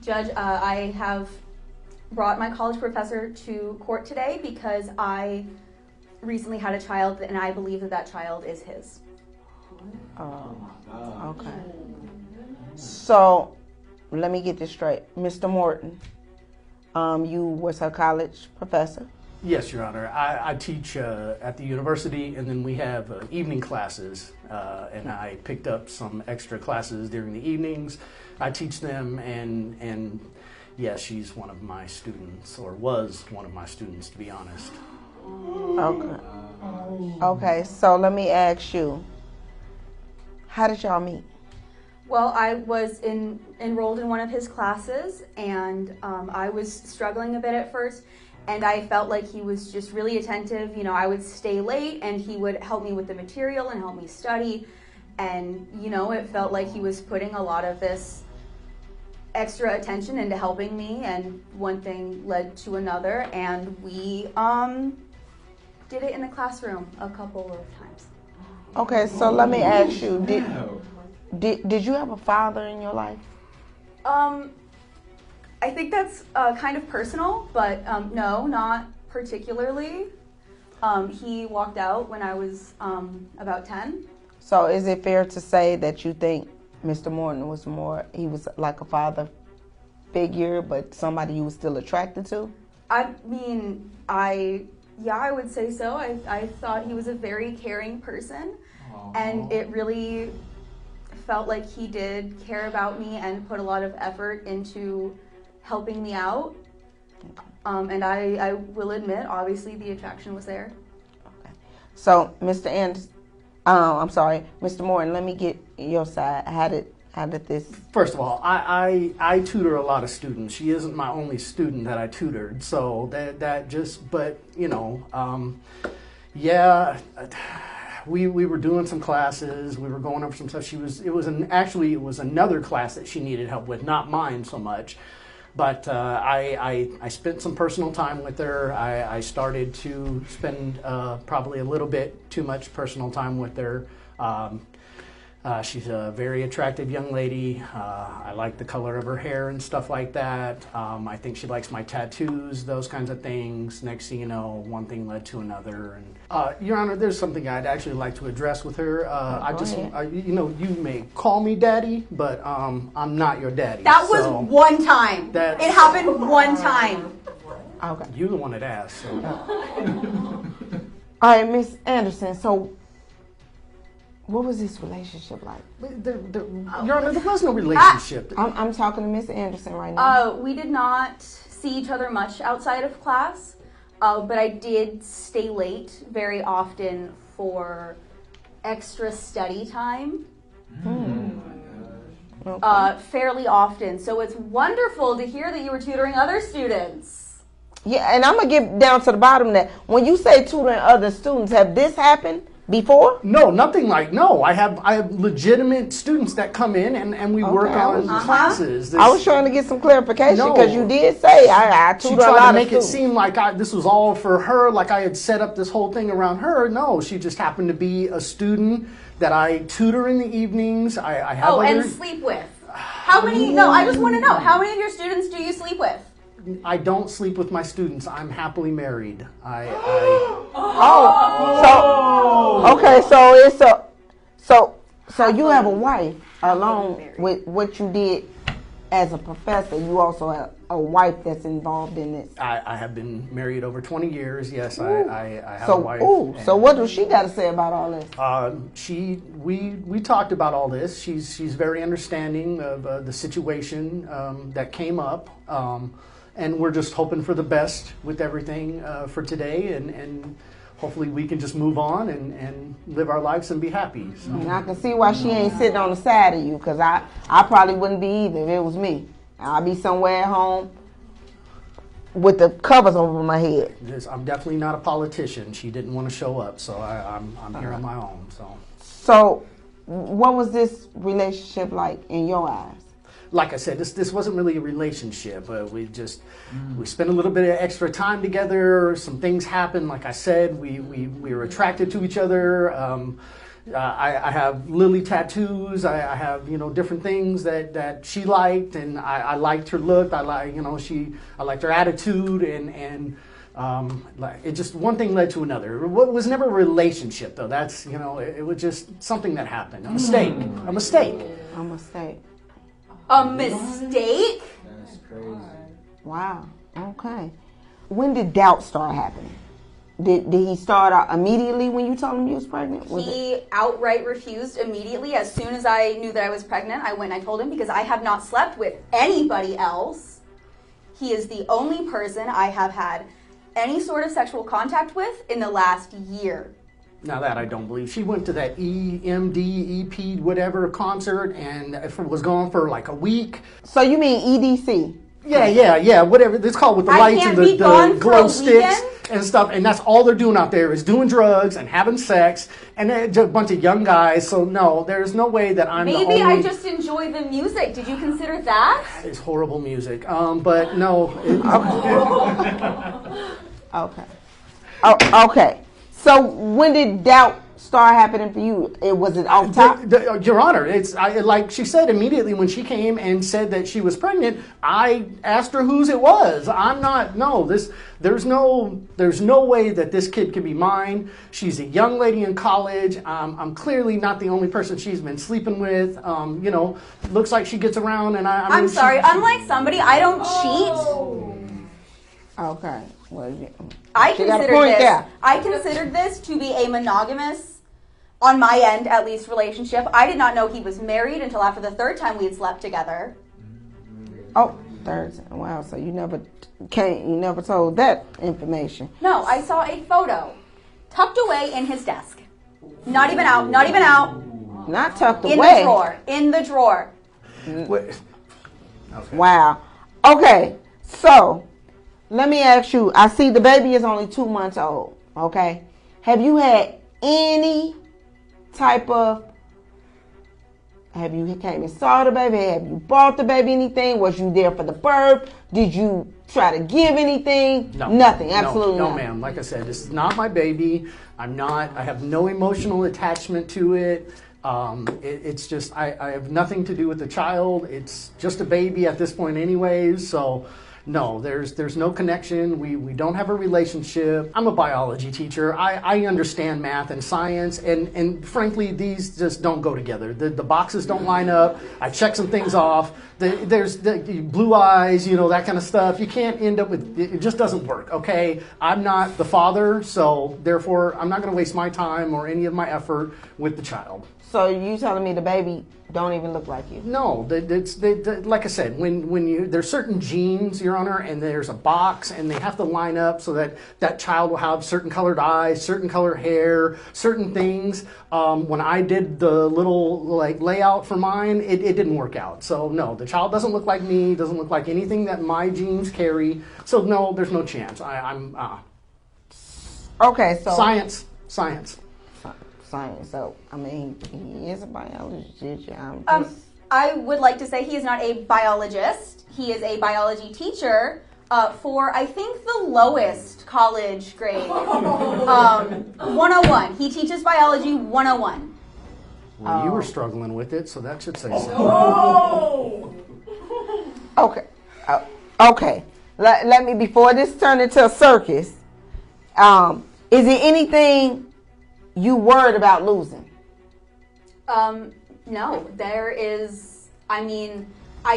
Judge, I have brought my college professor to court today because I recently had a child and I believe that that child is his. Oh, okay. So, let me get this straight. Mr. Morton, you was her college professor? Yes, Your Honor. I teach at the university, and then we have evening classes, and I picked up some extra classes during the evenings. I teach them, and yes, she's one of my students, or was one of my students, to be honest. Okay. Okay, so let me ask you, how did y'all meet? Well, I was enrolled in one of his classes, and I was struggling a bit at first, and I felt like he was just really attentive. You know, I would stay late, and he would help me with the material and help me study, and, you know, it felt like he was putting a lot of this extra attention into helping me, and one thing led to another, and we did it in the classroom a couple of times. Okay, so let me ask you, did you have a father in your life? I think that's kind of personal, but no, not particularly. He walked out when I was about 10. So is it fair to say that you think Mr. Morton was he was like a father figure, but somebody you were still attracted to? I mean, I would say so. I thought he was a very caring person, and it really felt like he did care about me and put a lot of effort into helping me out. And I will admit, obviously, the attraction was there. Okay. So, Mr. Morton, let me get your side. How did this? First of all, I tutor a lot of students. She isn't my only student that I tutored, so that just, but you know, yeah, we were doing some classes. We were going over some stuff. It was another class that she needed help with, not mine so much. But I spent some personal time with her. I started to spend probably a little bit too much personal time with her. She's a very attractive young lady. I like the color of her hair and stuff like that. I think she likes my tattoos, those kinds of things. Next thing you know, one thing led to another. And Your Honor, there's something I'd actually like to address with her. You may call me daddy, but I'm not your daddy. That was one time. It happened one time. Okay. You're the one that asked. So. All right, Miss Anderson. So, what was this relationship like? Your Honor, there was no relationship. I'm talking to Miss Anderson right now. We did not see each other much outside of class, but I did stay late very often for extra study time. Okay. Fairly often. So it's wonderful to hear that you were tutoring other students. Yeah, and I'm going to get down to the bottom of that. When you say tutoring other students, have this happened before? No, nothing like, no. I have legitimate students that come in and we work on classes. I was trying to get some clarification because you did say I tutor a lot of students. She tried to make it seem like this was all for her, like I had set up this whole thing around her. No, she just happened to be a student that I tutor in the evenings. I have and sleep with. How many? No, I just want to know, how many of your students do you sleep with? I don't sleep with my students. I'm happily married. So you have a wife along with what you did as a professor. You also have a wife that's involved in this. I have been married over 20 years. Yes, I have a wife. So what does she got to say about all this? We talked about all this. She's very understanding of the situation that came up. And we're just hoping for the best with everything for today, and hopefully we can just move on and live our lives and be happy. So. And I can see why she ain't sitting on the side of you, because I probably wouldn't be either if it was me. I'd be somewhere at home with the covers over my head. I'm definitely not a politician. She didn't want to show up, so I'm here on my own. So what was this relationship like in your eyes? Like I said, this wasn't really a relationship. We spent a little bit of extra time together. Some things happened. Like I said, we were attracted to each other. I have Lily tattoos. I have different things that she liked, and I liked her look. I liked her attitude, and it just one thing led to another. It was never a relationship though. That's it was just something that happened. A mistake. A mistake. A mistake. A mistake? That's crazy. Wow. Okay. When did doubt start happening? Did he start out immediately when you told him you was pregnant? He outright refused immediately. As soon as I knew that I was pregnant, I went and I told him, because I have not slept with anybody else. He is the only person I have had any sort of sexual contact with in the last year. Now that I don't believe. She went to that EMD, EP, whatever concert, and was gone for like a week. So you mean EDC? Yeah, whatever it's called, with the I lights can't and be the gone for glow a sticks weekend? and stuff, and that's all they're doing out there is doing drugs and having sex, and it's a bunch of young guys. So no, there's no way that I'm the Maybe only. I just enjoy the music. Did you consider that? It's horrible music, but no. Okay. Oh, okay. So when did doubt start happening for you? Was it off top? Your Honor, like she said immediately when she came and said that she was pregnant. I asked her whose it was. There's no way that this kid could be mine. She's a young lady in college. I'm clearly not the only person she's been sleeping with. Looks like she gets around, and I'm sorry. Unlike somebody, I don't cheat. Okay. Well, I she got a considered point this. there. I considered this to be a monogamous, on my end at least, relationship. I did not know he was married until after the third time we had slept together. Oh, third. Wow. So you never told that information. No, I saw a photo tucked away in his desk. Not even out. Not even out. Not tucked In away. the drawer. In the drawer. Okay. Wow. Okay. So let me ask you. I see the baby is only 2 months old. Okay. Have you had any type of? Have you came and saw the baby? Have you bought the baby anything? Was you there for the birth? Did you try to give anything? No. Nothing. Absolutely no, nothing. ma'am. Like I said, this is not my baby. I have no emotional attachment to it. It's just, I have nothing to do with the child. It's just a baby at this point anyways. So no, there's no connection. We don't have a relationship. I'm a biology teacher. I understand math and science, and frankly, these just don't go together. The boxes don't line up. I check some things off. There's the blue eyes, that kind of stuff. You can't end up with, it just doesn't work, okay? I'm not the father, so therefore, I'm not going to waste my time or any of my effort with the child. So you telling me the baby don't even look like you? No, like I said, when there's certain genes, Your Honor, and there's a box, and they have to line up so that child will have certain colored eyes, certain colored hair, certain things. When I did the little layout for mine, it didn't work out. So no, the child doesn't look like me, doesn't look like anything that my genes carry. So no, there's no chance. I'm Okay, so science. Science. So I mean, he is a biologist teacher. I would like to say he is not a biologist. He is a biology teacher for, I think, the lowest college grade. 101. He teaches biology 101. Well, you were struggling with it, so that should say so. Okay. Okay. Let me, before this turned into a circus, is there anything you worried about losing? No, there is, I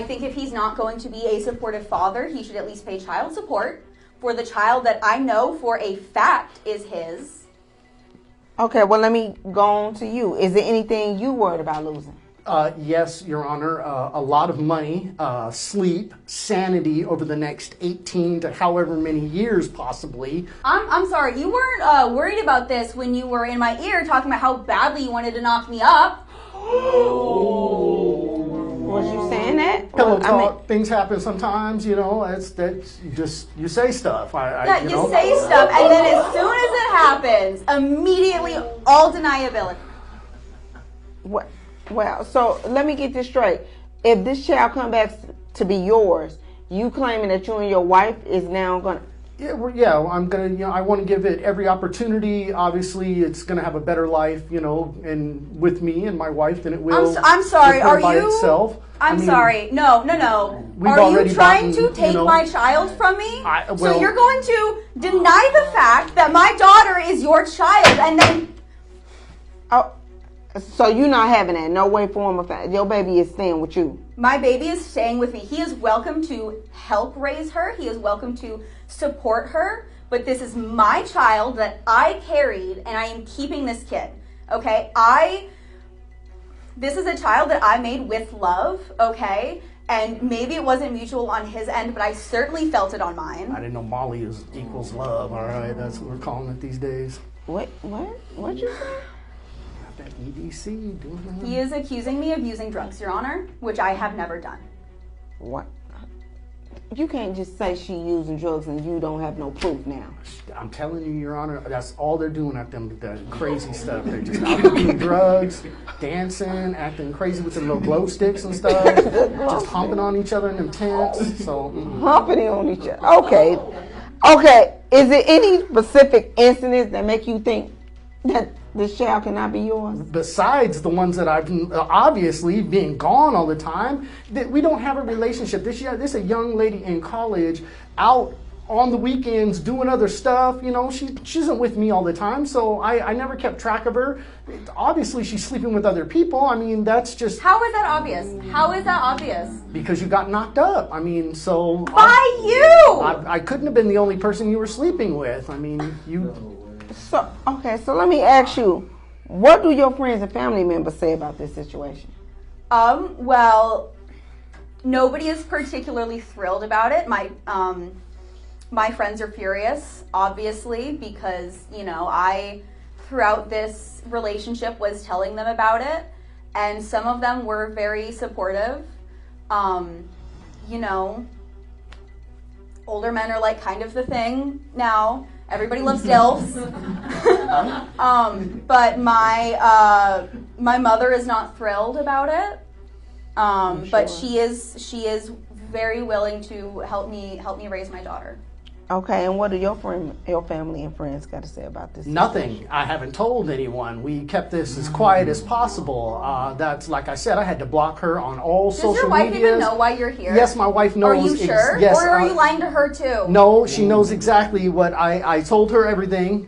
think if he's not going to be a supportive father, he should at least pay child support for the child that I know for a fact is his. Okay, well, let me go on to you. Is there anything you worried about losing? Yes, Your Honor. A lot of money, sleep, sanity over the next 18 to however many years possibly. I'm sorry, you weren't worried about this when you were in my ear talking about how badly you wanted to knock me up. Was you saying that? Pillow talk, things happen sometimes, you say stuff. You say stuff, and then as soon as it happens, immediately all deniability. What? Well, so let me get this straight. If this child comes back to be yours, you claiming that you and your wife is now going to... Yeah, I'm gonna, I want to give it every opportunity. Obviously, it's gonna have a better life, and with me and my wife than it will. I'm sorry. with her Are by you? itself. I'm sorry. No. We've Are you already trying gotten, to take my child from me? So well- you're going to deny the fact that my daughter is your child, and then Oh, so you're not having that? No way, form, or fact. Your baby is staying with you. my baby is staying with me. He is welcome to help raise her. He is welcome to support her. But this is my child that I carried, and I am keeping this kid. Okay? This is a child that I made with love, okay? And maybe it wasn't mutual on his end, but I certainly felt it on mine. I didn't know Molly equals love. All right, that's what we're calling it these days. What'd you say? That EDC doing that. He is accusing me of using drugs, Your Honor, which I have never done. What? You can't just say she using drugs and you don't have no proof now. I'm telling you, Your Honor, that's all they're doing at them, that crazy stuff. They're just out doing drugs, dancing, acting crazy with them little glow sticks and stuff, just humping on each other in them tents. So, Humping on each other. Okay. Is there any specific incidents that make you think that this child cannot be yours? besides the ones that I've obviously being gone all the time, that we don't have a relationship. This is a young lady in college out on the weekends doing other stuff. She isn't with me all the time, so I never kept track of her. Obviously, she's sleeping with other people. I mean, that's just How is that obvious? How is that obvious? because you got knocked up. I mean, so By you! I couldn't have been the only person you were sleeping with. I mean, you. So let me ask you, what do your friends and family members say about this situation? Well, nobody is particularly thrilled about it. My friends are furious, obviously, because, I, throughout this relationship, was telling them about it, and some of them were very supportive. Older men are like kind of the thing now. Everybody loves DILFs. But my mother is not thrilled about it. But she is very willing to help me raise my daughter. Okay, and what do your family and friends got to say about this? Nothing. I haven't told anyone. We kept this as quiet as possible. That's like I said. I had to block her on all social media. Does your wife even know why you're here? Yes, my wife knows. Are you sure? Yes. Or are you lying to her too? No, she knows exactly what I told her everything,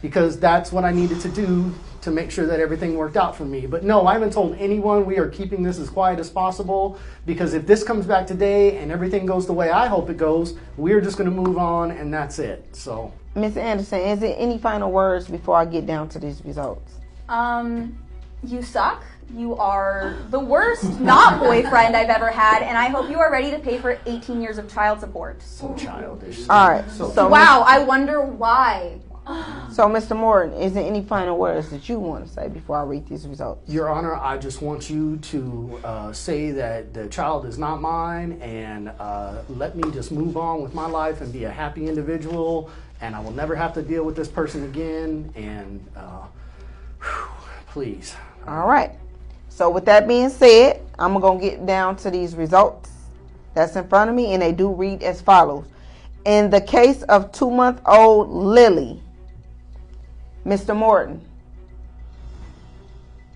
because that's what I needed to do to make sure that everything worked out for me. But no, I haven't told anyone. We are keeping this as quiet as possible, because if this comes back today and everything goes the way I hope it goes, we're just going to move on and that's it. So, Ms. Anderson, is there any final words before I get down to these results? You suck. You are the worst not boyfriend I've ever had, and I hope you are ready to pay for 18 years of child support. so childish. All right. So Wow, I wonder why. So, Mr. Morton, is there any final words that you want to say before I read these results? Your Honor, I just want you to say that the child is not mine, and let me just move on with my life and be a happy individual, and I will never have to deal with this person again, and please. All right. So with that being said, I'm going to get down to these results that's in front of me, and they do read as follows. In the case of 2-month-old Lily, Mr. Morton,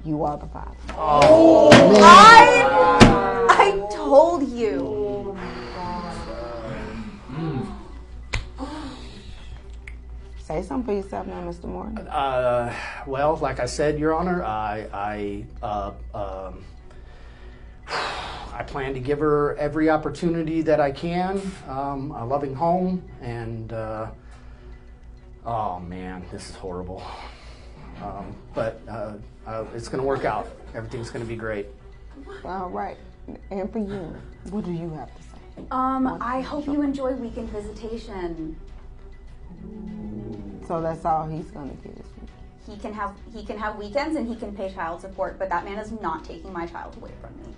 you are the father. I told you. Say something for yourself now, Mr. Morton. Well, like I said, Your Honor, I plan to give her every opportunity that I can, a loving home, and oh man, this is horrible. But it's going to work out. Everything's going to be great. All right. And for you, what do you have to say? I hope you enjoy weekend visitation. So that's all he's going to get this week. He can have weekends and he can pay child support, but that man is not taking my child away from me.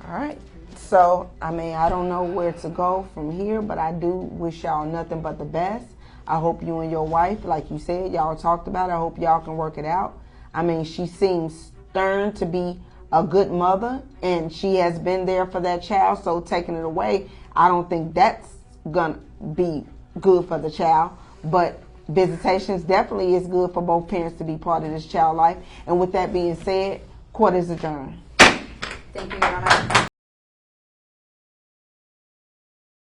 All right. So, I don't know where to go from here, but I do wish y'all nothing but the best. I hope you and your wife, like you said, y'all talked about it. I hope y'all can work it out. She seems stern to be a good mother, and she has been there for that child, so taking it away, I don't think that's gonna be good for the child, but visitations definitely is good for both parents to be part of this child life. And with that being said, court is adjourned. Thank you, Your Honor.